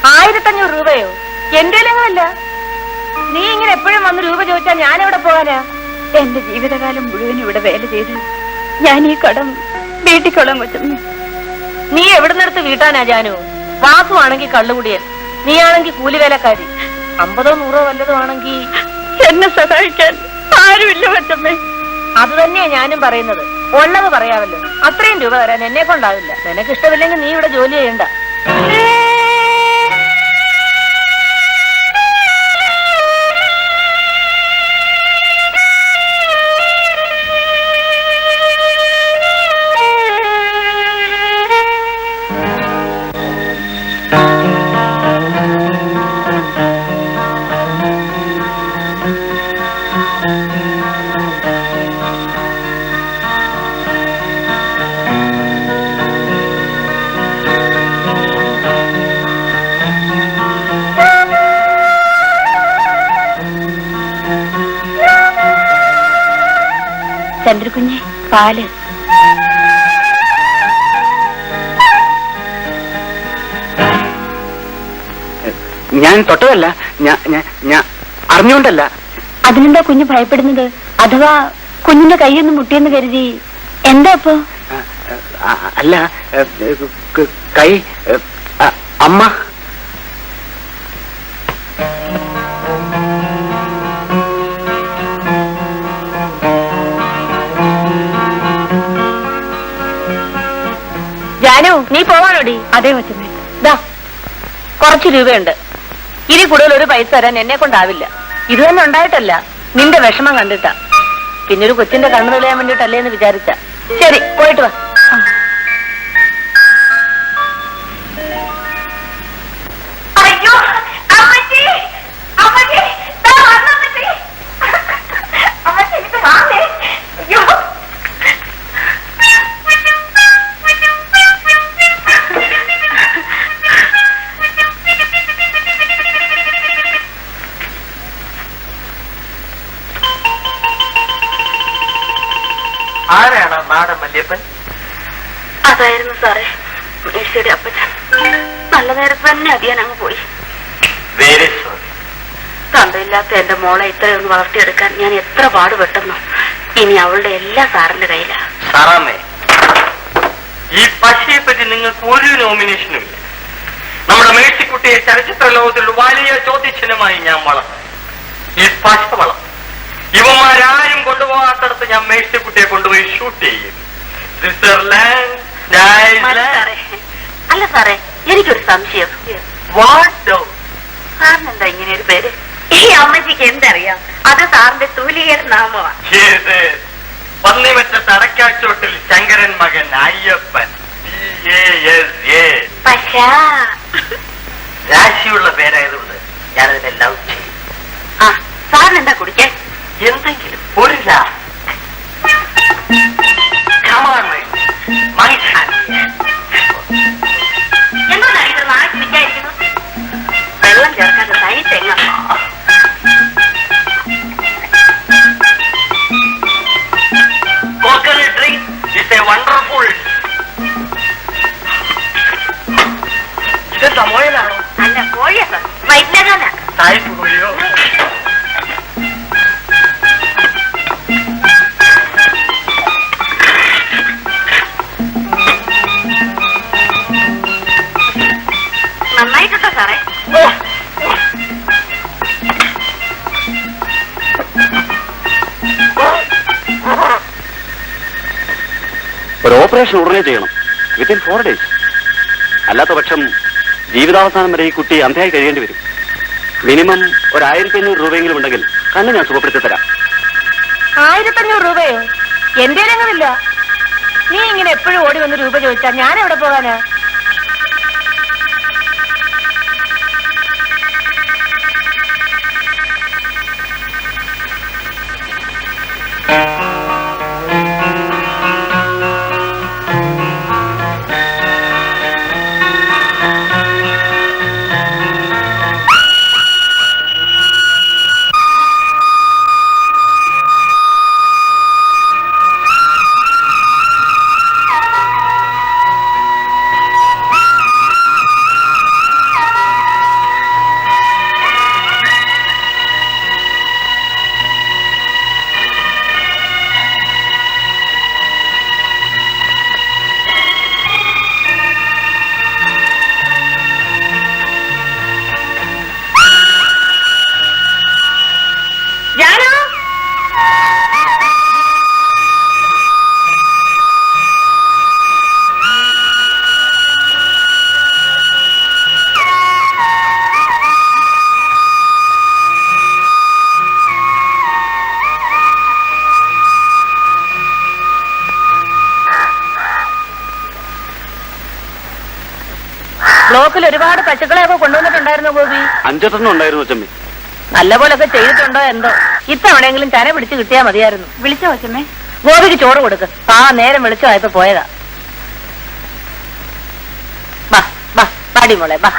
1500 രൂപയോ? എന്റെ അല്ല. നീ ഇങ്ങനെ എപ്പോഴും വന്ന് രൂപ ചോദിച്ചാ ഞാൻ എവിടെ പോകാനാ? എന്റെ ജീവിതകാലം മുഴുവൻ ഇവിടെ വേല ചെയ്ത് ഞാൻ ഈ കടം വീട്ടിക്കൊള്ളാൻ പറ്റുന്നു. നീ എവിടുന്നെടുത്ത് വീട്ടാനാ ജാനു? വാസു ആണെങ്കിൽ കള്ളുകുടിയൻ, നീ ആണെങ്കിൽ കൂലിവേലക്കാരി. 50 100 വല്ലതും ആണെങ്കിൽ എന്നെ സഹായിക്കാൻ ആരുമില്ല പറ്റമ്മേ. അത് തന്നെയാ ഞാനും പറയുന്നത്. ഉള്ളത് പറയാമല്ലോ. അത്രയും രൂപ തരാൻ എന്നെ കൊണ്ടാവില്ല. നിനക്ക് ഇഷ്ടമില്ലെങ്കിൽ നീ ഇവിടെ ജോലി ചെയ്യണ്ട. ചന്ദ്രകുഞ്ഞെ, പാല്. ഞാൻ തൊട്ടതല്ല, ഞാൻ അറിഞ്ഞുകൊണ്ടല്ല. അതിനെന്താ കുഞ്ഞ് ഭയപ്പെടുന്നത്? അഥവാ കുഞ്ഞിന്റെ കൈയൊന്ന് മുട്ടിയെന്ന് കരുതി എന്താ ഇപ്പോ? അല്ല, കൈ അമ്മ. ജാനു, നീ പോവാനോടി? അതേ കൊച്ചമ്മേ. കുറച്ച് രൂപയുണ്ട്. ഇനി കൂടുതൽ ഒരു പൈസ തരാൻ എന്നെ കൊണ്ടാവില്ല. ഇത് തന്നെ ഉണ്ടായിട്ടല്ല, നിന്റെ വിഷമം കണ്ടിട്ടാ. പിന്നെ ഒരു കൊച്ചിന്റെ കണ്ണു തെളിയാൻ വേണ്ടിട്ടല്ലേ എന്ന് വിചാരിച്ച. ശരി, പോയിട്ട് വാ. ആരാണ് നാടൻ മല്യപ്പൻ? അതായിരുന്നു സാറേ മേഴ്സിയുടെ അപ്പച്ചൻ. നല്ല നേരത്ത് തന്നെ അതിയാൻ അങ്ങ് പോയി. Very sorry. തന്തയില്ലാത്ത എന്റെ മോളെ ഇത്രയൊന്ന് വളർത്തിയെടുക്കാൻ ഞാൻ എത്ര പാടുപെട്ടെന്നോ. ഇനി അവളുടെ എല്ലാ സാറിന്റെ കയ്യിലാ. സാറാമ്മേ, ഈ പശയെ പറ്റി നിങ്ങൾക്ക് ഒരു നോമിനേഷനും ഇല്ല. നമ്മുടെ മേഴ്സിക്കുട്ടിയെ ചലച്ചിത്ര ലോകത്തിൽ വലിയ ചോദ്യചിഹ്നമായി ഞാൻ വളർന്നു. ഈ പശ വളർന്നു. ഇവന്മാരാരും കൊണ്ടുപോകാത്തടത്ത് ഞാൻ മേഴ്സിക്കുട്ടിയെ കൊണ്ടുപോയി ഷൂട്ട് ചെയ്യും. സ്വിറ്റ്സർലാൻഡ്. അല്ല സാറേ, എനിക്കൊരു സംശയം. സാറിന് എന്താ ഇങ്ങനെ ഒരു പേര്? ഈ അമ്മച്ചിക്ക് എന്തറിയാം? അത് സാറിന്റെ തൂലികയുടെ നാമമാണ്. പന്നിമറ്റ തടക്കാച്ചോട്ടിൽ ശങ്കരൻ മകൻ അയ്യപ്പൻ. രാശിയുള്ള പേരായതുകൊണ്ട് ഞാനതിനെ ലവ് ചെയ്യും. ആ, സാറിന് എന്താ കുടിക്കാൻ? എന്തെങ്കിലും ഒരു എന്നോടാ ഇത് നാളെ കുടിക്കാതിരിക്കുന്നു? വെള്ളം ചേർക്കാതെ തൈ തെങ്ങ. coconut drink is a wonderful. ഇതെന്താ മോയലാണോ? അല്ല, കോഴിയാ സാർ. വൈദ്യനാണ്. സായിപ്പ് കോഴിയോ? നന്നായിട്ടുണ്ടോ സാറേ? ഒരു ഓപ്പറേഷൻ ഉടനെ ചെയ്യണം, വിത്തിൻ 4 days. അല്ലാത്ത പക്ഷം ജീവിതാവസാനം വരെ ഈ കുട്ടി അന്ധയായി കഴിയേണ്ടി വരും. മിനിമം ഒരു 1500 രൂപയെങ്കിലും ഉണ്ടെങ്കിൽ കണ്ണ് ഞാൻ സുഖപ്പെടുത്തി തരാം. 1500 രൂപയോ? എന്റെ ഇല്ല. നീ ഇങ്ങനെ എപ്പോഴും ഓടി വന്ന് രൂപ ചോദിച്ചാ ഞാൻ എവിടെ പോകാനാ? ഇതുപോലെ ഒരുപാട് പശുക്കളെയൊക്കെ കൊണ്ടുവന്നിട്ടുണ്ടായിരുന്നു ഗോപി. 5 ഉണ്ടായിരുന്നു അച്ഛമ്മേ. നല്ലപോലൊക്കെ ചെയ്തിട്ടുണ്ടോ എന്തോ. ഇത്തവണയെങ്കിലും ചന പിടിച്ച് കിട്ടിയാ മതിയായിരുന്നു. വിളിച്ചോ അച്ഛമ്മേ? ഗോപിക്ക് ചോറ് കൊടുക്ക്. നേരം വിളിച്ചതായപ്പോ പോയതാ. ബാ ബാ പാടി മോളെ ബാ.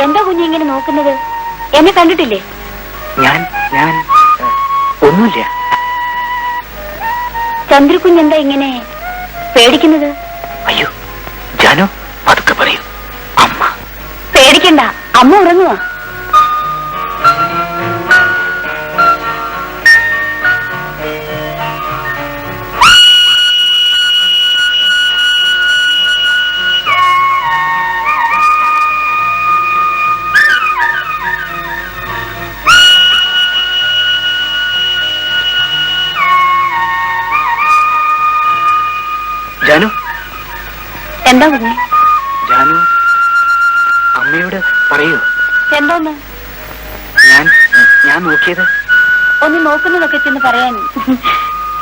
എന്താ കുഞ്ഞ് ഇങ്ങനെ നോക്കുന്നത്? എന്നെ കണ്ടിട്ടില്ലേ? ഞാൻ ഒന്നുമില്ല. ചന്ദ്രകുഞ്ഞ് എന്താ ഇങ്ങനെ പേടിക്കുന്നത്? അയ്യോ ജാനു, അതൊക്കെ പറയൂ. അമ്മ പേടിക്കണ്ട, അമ്മ ഉറങ്ങുവാ. ജാനു, എന്താ കുഞ്ഞെ? ജാനു അമ്മയോട് പറയൂ. എന്താന്ന്? ഞാൻ നോക്കിയത്. ഒന്ന് നോക്കുന്നതൊക്കെ ചെന്ന് പറയാൻ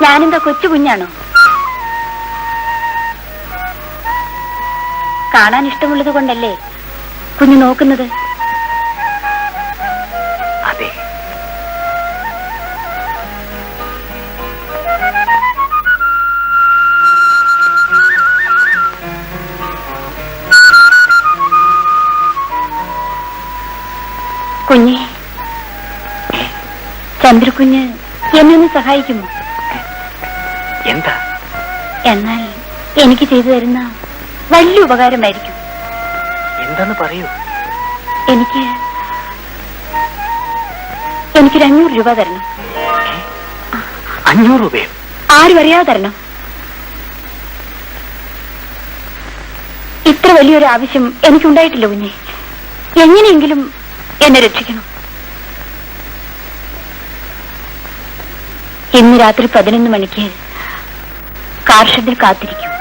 ഞാനെന്താ കൊച്ചു കുഞ്ഞാണോ? കാണാൻ ഇഷ്ടമുള്ളത് കൊണ്ടല്ലേ കുഞ്ഞ് നോക്കുന്നത്? അതെ. കുഞ്ഞെ, ചന്ദ്രകുഞ്ഞ് എന്നെ ഒന്ന് സഹായിക്കുമോ? എന്താ? എന്നാൽ എനിക്ക് ചെയ്തു തരുന്ന വലിയ ഉപകാരമായിരിക്കും. എന്താന്ന് പറയൂ. എനിക്കൊരു 500 രൂപ തരണം. 500 രൂപയോ? ആരും അറിയാതെ തരണം. ഇത്ര വലിയൊരു ആവശ്യം എനിക്കുണ്ടായിട്ടില്ല കുഞ്ഞെ. എങ്ങനെയെങ്കിലും എന്നെ രക്ഷിക്കണം. ഇന്ന് രാത്രി 11 മണിക്ക് കാർ ഷെഡിൽ കാത്തിരിക്കും.